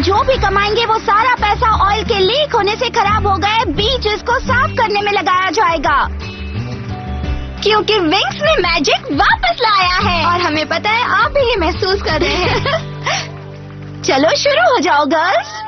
जो भी कमाएंगे वो सारा पैसा ऑयल के लीक होने से खराब हो गए बीच इसको साफ करने में लगाया जाएगा, क्योंकि विंग्स ने मैजिक वापस लाया है और हमें पता है आप भी ये महसूस कर रहे हैं। चलो शुरू हो जाओ गर्ल्स।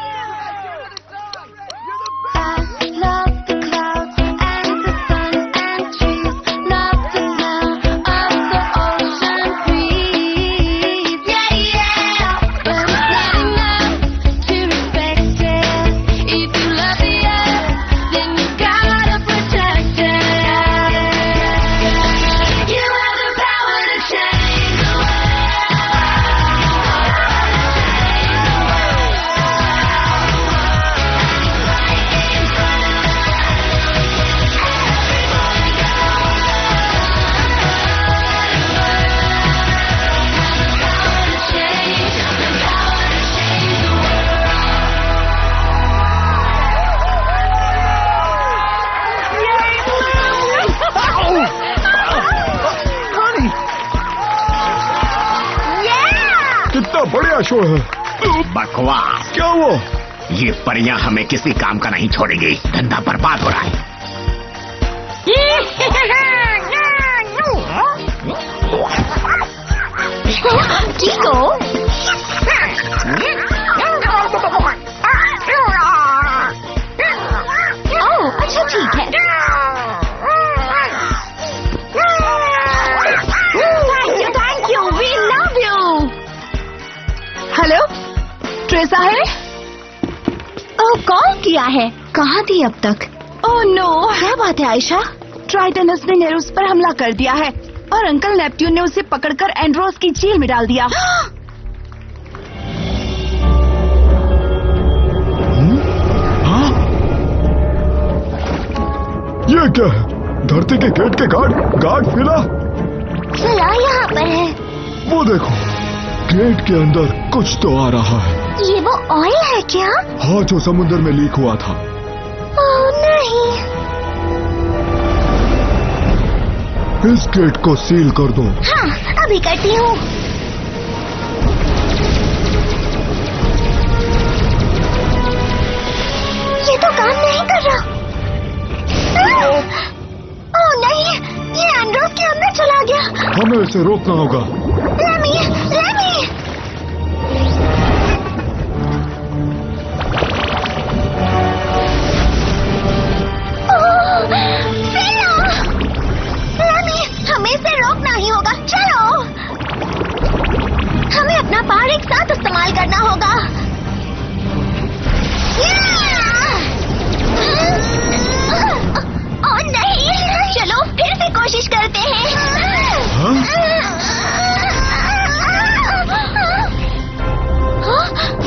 बढ़िया शो है। बकवास। क्या वो? ये परियां हमें किसी काम का नहीं छोड़ेंगी। धंधा बर्बाद हो रहा है। कीको, ओह अच्छा ठीक है। Thank you, we love you. Hello, Tresa है? ओह कॉल किया है। कहाँ थी अब तक? ओह नो, क्या बात है आयशा? ट्राइटनस ने नेरूस पर हमला कर दिया है और अंकल नेपट्यून ने उसे पकड़कर एंड्रोस की जेल में डाल दिया। ये क्या है? धरती के गेट के गार्ड फिला यहाँ पर है। वो देखो, गेट के अंदर कुछ तो आ रहा है। ये वो ऑयल है क्या? हाँ, जो समुद्र में लीक हुआ था। ओह नहीं। इस गेट को सील कर दो। हाँ, अभी करती हूँ। ये तो काम नहीं कर रहा। ओह नहीं, ये एंड्रोस के अंदर चला गया। हमें इसे रोकना होगा। Lemme, lemme. लेमी, हमें इसे रोकना ही होगा। चलो, हमें अपना पावर एक साथ इस्तेमाल करना होगा। और नहीं, चलो फिर से कोशिश करते हैं।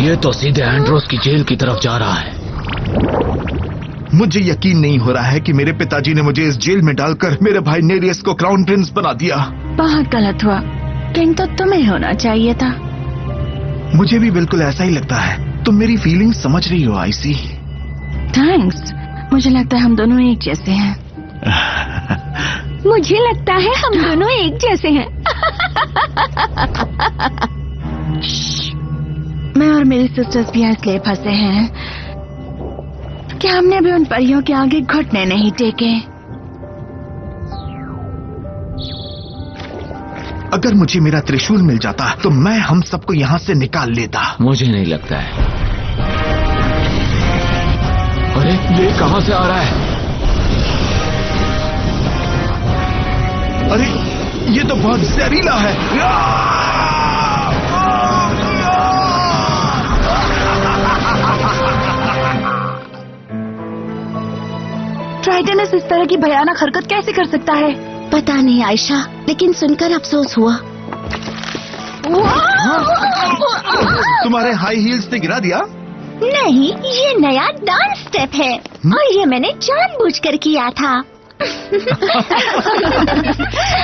ये तो सीधे एंड्रोस की जेल की तरफ जा रहा है। मुझे यकीन नहीं हो रहा है कि मेरे पिताजी ने मुझे इस जेल में डालकर मेरे भाई नेरियस को क्राउन प्रिंस बना दिया। बहुत गलत हुआ। किंग तो तुम्हें होना चाहिए था। मुझे भी बिल्कुल ऐसा ही लगता है। तुम मेरी फीलिंग समझ रही हो आइसी। थैंक्स। मुझे लगता है हम दोनों एक जैसे हैं। मुझे लगता है हम दोनों एक जैसे हैं। मैं और मेरी सिस्टर्स भी इसलिए फंसे हैं कि हमने भी उन परियों के आगे घुटने नहीं टेके। अगर मुझे मेरा त्रिशूल मिल जाता तो मैं हम सबको यहाँ से निकाल लेता। मुझे नहीं लगता है। अरे ये कहाँ से आ रहा है? अरे ये तो बहुत जहरीला है। ट्राइटनस इस तरह की भयानक हरकत कैसे कर सकता है? पता नहीं आयशा, लेकिन सुनकर अफसोस हुआ। तुम्हारे हाई हील्स ने गिरा दिया? नहीं, ये नया डांस स्टेप है और ये मैंने जानबूझकर किया था।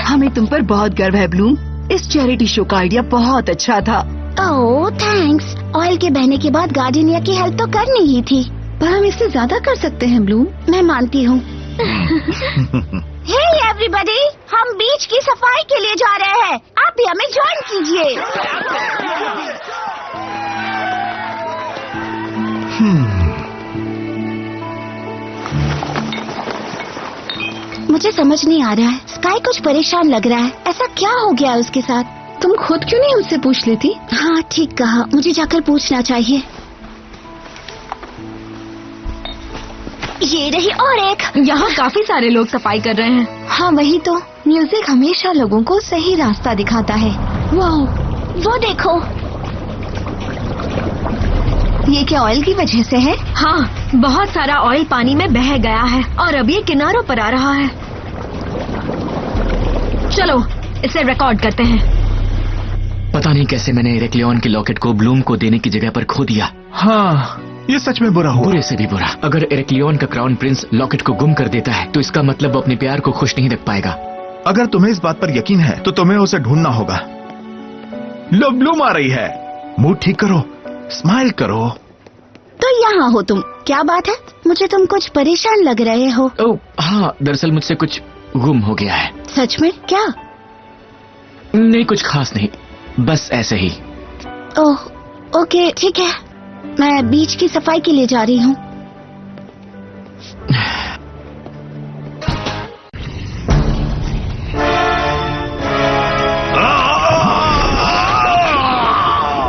हमें तुम पर बहुत गर्व है ब्लूम। इस चैरिटी शो का आइडिया बहुत अच्छा था। ओह थैंक्स। ऑयल के बहने के बाद गार्डिनिया की हेल्प तो करनी ही थी, पर हम इससे ज्यादा कर सकते हैं ब्लूम। मैं मानती हूँ। हे एवरीबॉडी, हम बीच की सफाई के लिए जा रहे हैं। आप भी हमें ज्वाइन कीजिए। मुझे समझ नहीं आ रहा है। स्काई कुछ परेशान लग रहा है। ऐसा क्या हो गया है उसके साथ? तुम खुद क्यों नहीं उससे पूछ लेती? हाँ ठीक कहा, मुझे जाकर पूछना चाहिए। ये रही और एक। यहाँ काफी सारे लोग सफाई कर रहे हैं। हाँ वही तो, म्यूजिक हमेशा लोगों को सही रास्ता दिखाता है। वाह, वो देखो, ये क्या ऑयल की वजह से है? हाँ, बहुत सारा ऑयल पानी में बह गया है और अब ये किनारों पर आ रहा है। चलो इसे रिकॉर्ड करते हैं। पता नहीं कैसे मैंने इरेक्लियन के लॉकेट को ब्लूम को देने की जगह पर खो दिया। हाँ, ये सच में बुरा हुआ। बुरे से भी बुरा। अगर इरेक्लियन का क्राउन प्रिंस लॉकेट को गुम कर देता है तो इसका मतलब वो अपने प्यार को खुश नहीं रख पाएगा। अगर तुम्हें इस बात पर यकीन है तो तुम्हें उसे ढूंढना होगा। लो, ब्लूम आ रही है। मूड ठीक करो, स्माइल करो। तो यहाँ हो तुम, क्या बात है? मुझे तुम कुछ परेशान लग रहे हो। ओह हाँ, दरअसल मुझसे कुछ गुम हो गया है। सच में? क्या? नहीं, कुछ खास नहीं, बस ऐसे ही। ओह ओके ठीक है, मैं बीच की सफाई के लिए जा रही हूँ।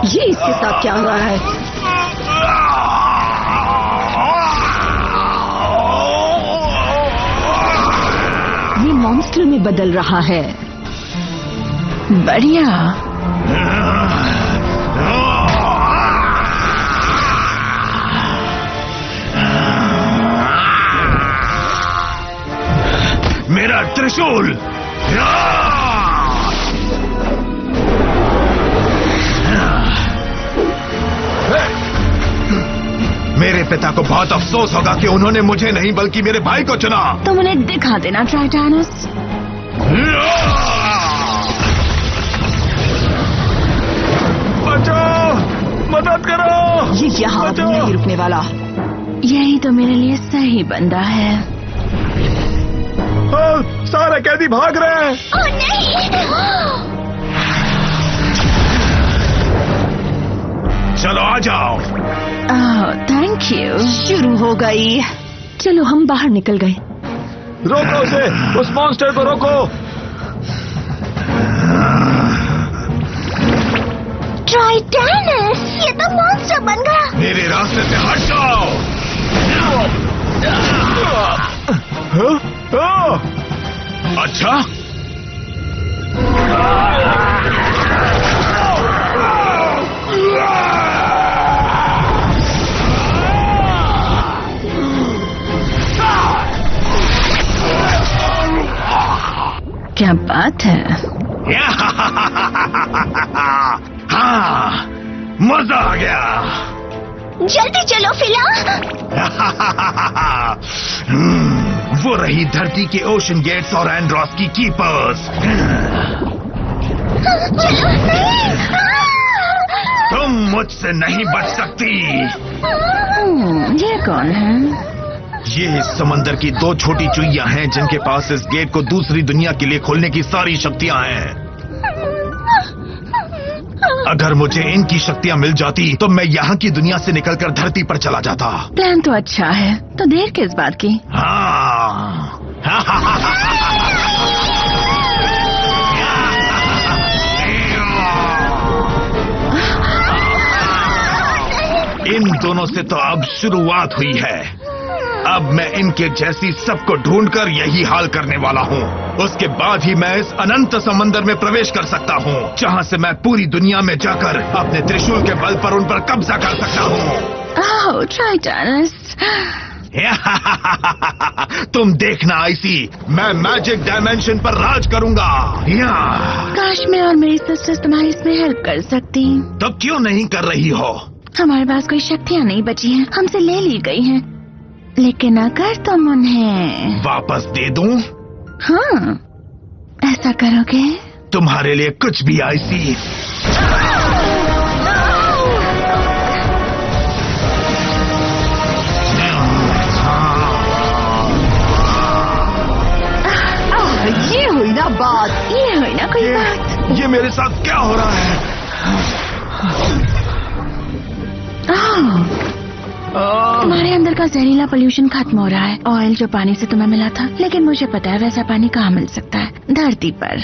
ये इसके साथ क्या हो रहा है? ये मॉन्स्टर में बदल रहा है। बढ़िया। मेरा त्रिशूल। मेरे पिता को बहुत अफसोस होगा कि उन्होंने मुझे नहीं बल्कि मेरे भाई को चुना। तुम उन्हें दिखा देना टाइटैनस। बचाओ, मदद करो। ये यहाँ अब नहीं रुकने वाला। यही तो मेरे लिए सही बंदा है। सारे कैदी भाग रहे हैं। ओह नहीं! चलो आ जाओ। Thank you. शुरू हो गई। चलो हम बाहर निकल गए। रोको उसे, उस मॉन्स्टर को रोको। टाइटैनस, ये तो मॉन्स्टर बन गया। मेरे रास्ते से हट जाओ। अच्छा, क्या बात है? हाँ, मजा आ गया। जल्दी चलो फिला। वो रही धरती के ओशन गेट्स और एंड्रॉस की कीपर्स। तुम मुझसे नहीं बच सकती। ये कौन है? ये इस समंदर की दो छोटी चुईया हैं जिनके पास इस गेट को दूसरी दुनिया के लिए खोलने की सारी शक्तियां हैं। अगर मुझे इनकी शक्तियां मिल जाती तो मैं यहाँ की दुनिया से निकलकर धरती पर चला जाता। प्लान तो अच्छा है, तो देर किस बात की? हाँ। इन दोनों से तो अब शुरुआत हुई है। अब मैं इनके जैसी सबको ढूंढकर यही हाल करने वाला हूँ। उसके बाद ही मैं इस अनंत समंदर में प्रवेश कर सकता हूँ, जहाँ से मैं पूरी दुनिया में जाकर अपने त्रिशूल के बल पर उन पर कब्जा कर सकता हूँ। ओह टाइटैनस, तुम देखना आईसी, मैं मैजिक डायमेंशन पर राज करूंगा। काश मैं और मेरी सिस्टर्स तुम्हारी इसमें हेल्प कर सकती। तब क्यों नहीं कर रही हो? हमारे पास कोई शक्तियाँ नहीं बची हैं, हमसे ले ली गई हैं। लेकिन अगर तुम उन्हें वापस दे दूं? हाँ, ऐसा करोगे? तुम्हारे लिए कुछ भी आईसी। ये हुई ना बात, ये हुई ना कोई बात। ये मेरे साथ क्या हो रहा है? तुम्हारे अंदर का जहरीला पोल्यूशन खत्म हो रहा है। ऑयल जो पानी से तुम्हें मिला था, लेकिन मुझे पता है वैसा पानी कहाँ मिल सकता है, धरती पर।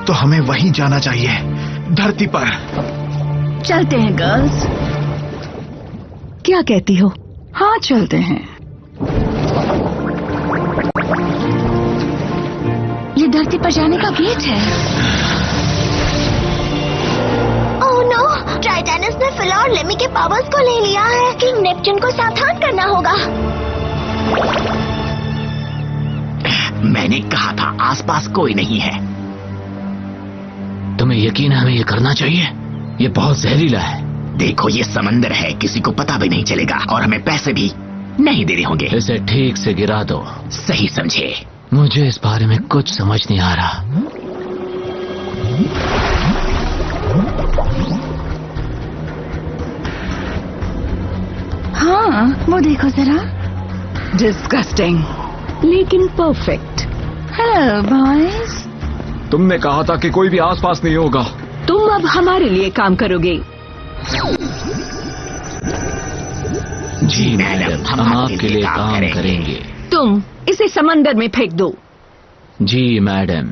तो हमें वहीं जाना चाहिए, धरती पर। चलते हैं गर्ल्स। क्या कहती हो? हाँ चलते हैं। ये धरती पर जाने का गेट है। ओह नो, टाइटैनस ने फिला और लेमी के पावर्स को ले लिया है। किंग नेपच्यून को सावधान करना होगा। मैंने कहा था आसपास कोई नहीं है। तुम्हें यकीन है हमें ये करना चाहिए? ये बहुत जहरीला है। देखो ये समंदर है, किसी को पता भी नहीं चलेगा और हमें पैसे भी नहीं देने होंगे। इसे ठीक से गिरा दो। सही समझे। मुझे इस बारे में कुछ समझ नहीं आ रहा। हाँ वो देखो जरा। डिस्गस्टिंग लेकिन परफेक्ट। Hello boys. तुमने कहा था कि कोई भी आसपास नहीं होगा। तुम अब हमारे लिए काम करोगे। जी मैडम, हम आपके लिए काम करेंगे। तुम इसे समंदर में फेंक दो। जी मैडम।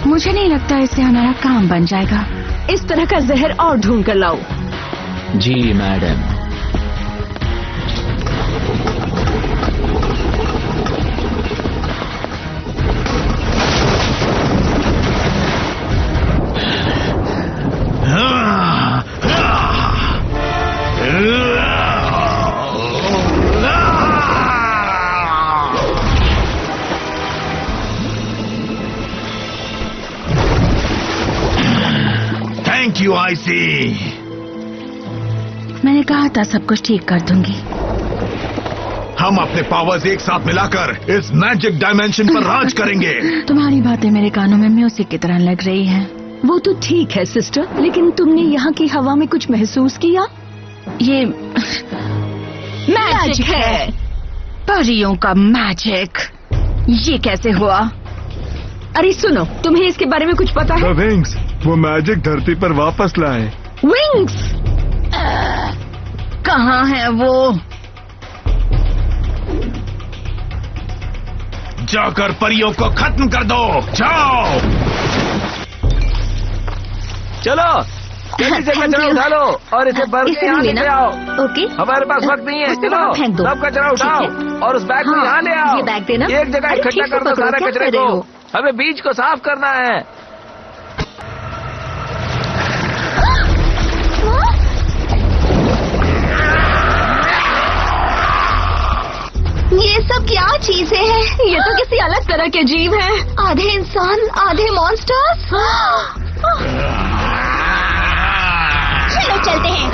मुझे नहीं लगता इससे हमारा काम बन जाएगा। इस तरह का जहर और ढूंढ कर लाओ। जी मैडम। Thank you IC. मैंने कहा था सब कुछ ठीक कर दूंगी। हम अपने पावर्स एक साथ मिलाकर इस मैजिक डायमेंशन पर राज करेंगे। तुम्हारी बातें मेरे कानों में म्यूजिक की तरह लग रही है। वो तो ठीक है सिस्टर, लेकिन तुमने यहाँ की हवा में कुछ महसूस किया? ये मैजिक है, परियों का मैजिक। ये कैसे हुआ? अरे सुनो, तुम्हें इसके बारे में कुछ पता है? विंग्स, वो मैजिक धरती पर वापस लाए। विंग्स कहाँ है वो? जाकर परियों को खत्म कर दो। जाओ चलो जल्दी से कचरा उठा लो और इसे भर के यहाँ लेके आओ। ओके, हमारे पास वक्त नहीं है। उसे चलो वहाँ फेंक दो। सब कचरा उठाओ और उस बैग को हाँ, यहाँ ले आओ। ये बैग देना। एक जगह अरे इकट्ठा ठीक से कर दो पकड़ो, सारे क्या कचरे कर रहे को। हो? हमें बीच को साफ करना है। ये सब क्या चीजें हैं? ये तो किसी अलग तरह के जीव हैं। आधे इंसान, आधे मॉन्स्टर्स। चलो चलते हैं।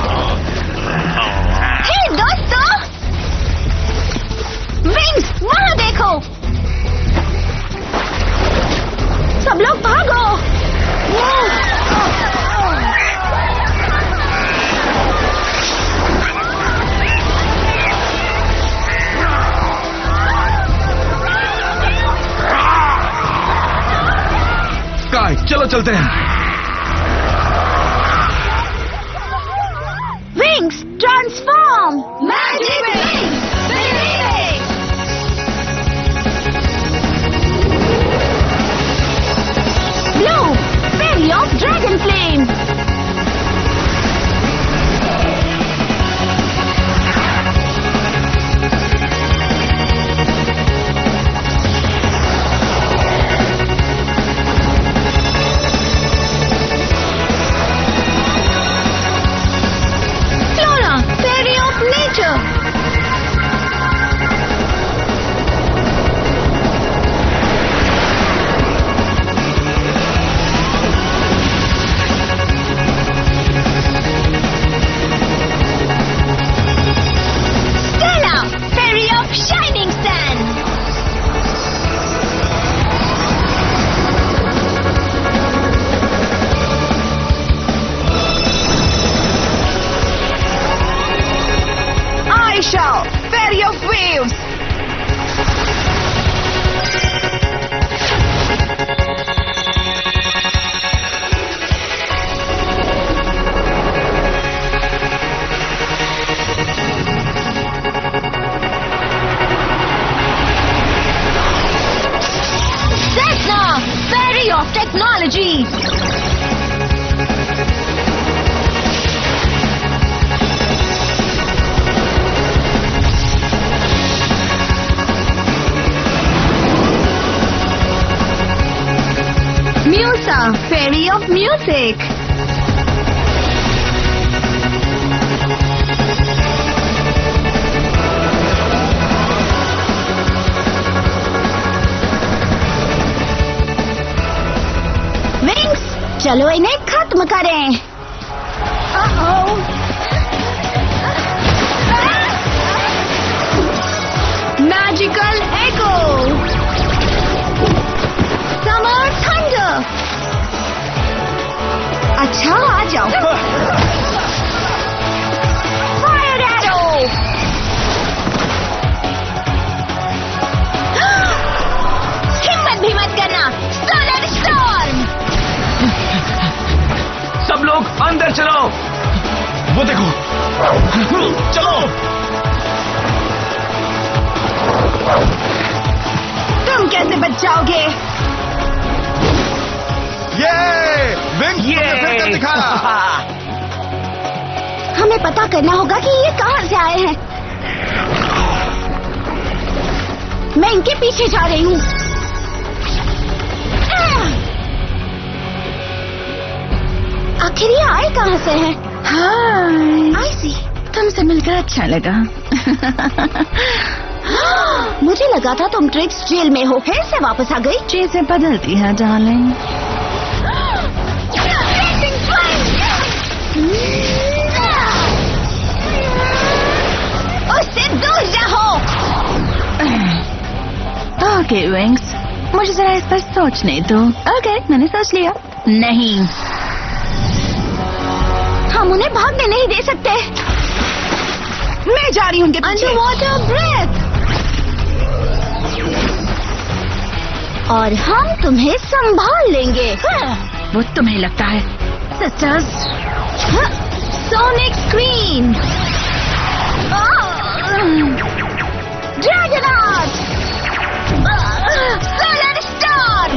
हे दोस्तों, विंग्स वहाँ देखो। सब लोग भागो। स्काई, चलो चलते हैं। Wings transform. Magic wings. Blue fairy of dragon flame. Fairy of Waves. अच्छा, फेरी ऑफ म्यूजिक। विंग्स, चलो इन्हें खत्म करें। मैजिकल एको, समर थंडर। अच्छा, आ जाओ। फायर एरो, हिम्मत भी मत करना। Solar storm. सब लोग अंदर चलो। वो देखो, चलो। तुम कैसे बच जाओगे? ये विंग्स तुमने फिर कर दिखाया। हमें पता करना होगा कि ये कहां से आए हैं। मैं इनके पीछे जा रही हूँ। आखिर ये आए कहां से हैं? हाय, आई सी। तुमसे मिलकर अच्छा लगा। मुझे लगा था तुम ट्रिक्स जेल में हो, फिर से वापस आ गई। चीजें बदलती हैं डार्लिंग। उससे दूर रहो। ओके विंग्स, मुझे जरा इस पर सोचने दो। ओके, मैंने सोच लिया। नहीं, हम उन्हें भागने नहीं दे सकते। मैं जा रही हूँ उनके पीछे। Underwater breath. और हम तुम्हें संभाल लेंगे। वो तुम्हें लगता है sisters? Sonic screen, dragonaut, solar storm.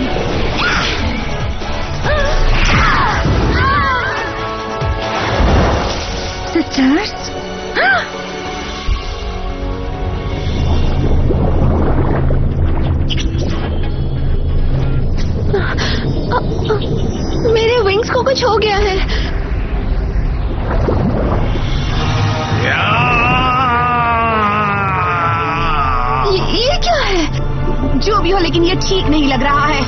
Sisters, मेरे विंग्स को कुछ हो गया है। ये क्या है? जो भी हो, लेकिन ये ठीक नहीं लग रहा है।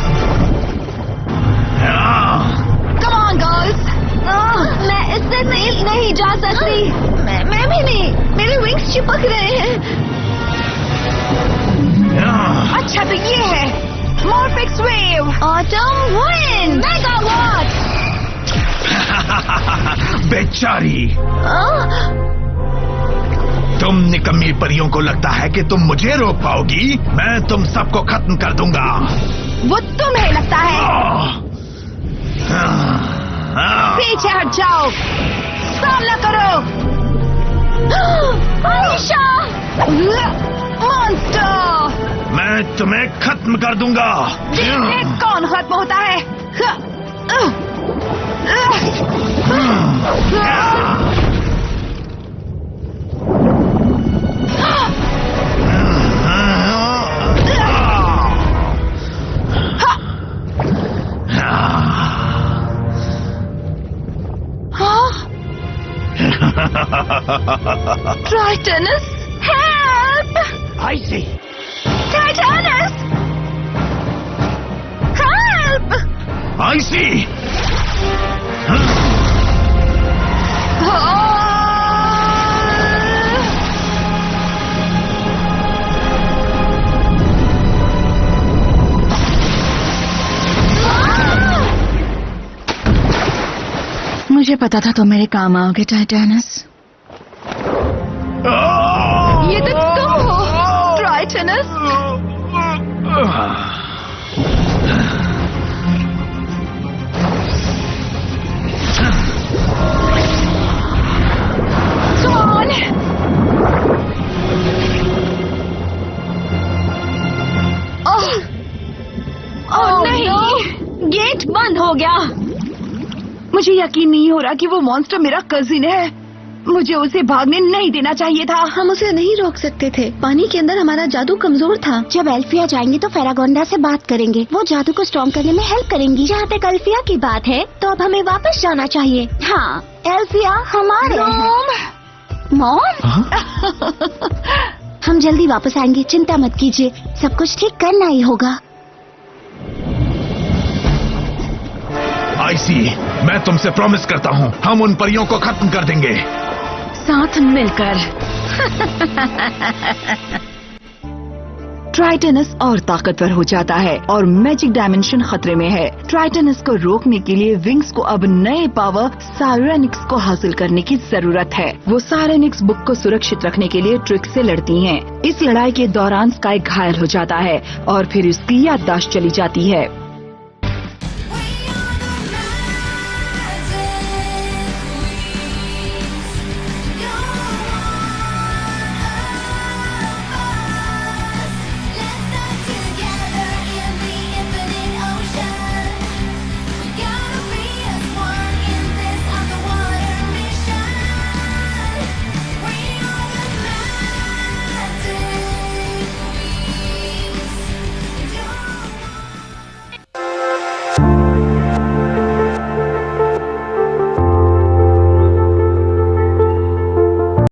कम ऑन गर्ल्स, मैं इससे नहीं जा सकती। मैं भी नहीं, मेरे विंग्स चिपक रहे हैं। अच्छा, तो ये है मॉर्फिक्स वेव, ऑटम विंड, मेगावाट। बेचारी, तुम निकम्मी परियों को लगता है कि तुम मुझे रोक पाओगी? मैं तुम सबको खत्म कर दूंगा। वो तुम्हें लगता है? पीछे हट जाओ, सामना करो। आयशा, मॉन्स्टर, मैं तुम्हें खत्म कर दूंगा। देखते कौन खत्म होता है। Titanus, help! I see. Titanus, help! I see. मुझे पता था तुम मेरे काम आओगे टाइटैनस। ये तो तुम हो, टाइटैनस। Swan! ओह नहीं, गेट बंद हो गया। मुझे यकीन नहीं हो रहा कि वो मॉन्स्टर मेरा कजिन है। मुझे उसे भागने नहीं देना चाहिए था। हम उसे नहीं रोक सकते थे। पानी के अंदर हमारा जादू कमजोर था। जब एल्फिया जाएंगे तो फेरागोंडा से बात करेंगे, वो जादू को स्ट्रॉन्ग करने में हेल्प करेंगी। जहाँ तक एल्फिया की बात है तो अब हमें वापस जाना चाहिए। हाँ, एल्फिया हमारे मॉम। हम जल्दी वापस आएंगे, चिंता मत कीजिए, सब कुछ ठीक करना ही होगा। आईसी, मैं तुमसे प्रॉमिस करता हूँ हम उन परियों को खत्म कर देंगे। साथ मिलकर। ट्राइटनस और ताकतवर हो जाता है और मैजिक डायमेंशन खतरे में है। ट्राइटनस को रोकने के लिए विंग्स को अब नए पावर सायरेनिक्स को हासिल करने की जरूरत है। वो सायरेनिक्स बुक को सुरक्षित रखने के लिए ट्रिक से लड़ती हैं। इस लड़ाई के दौरान स्काई घायल हो जाता है और फिर उसकी याददाश्त चली जाती है।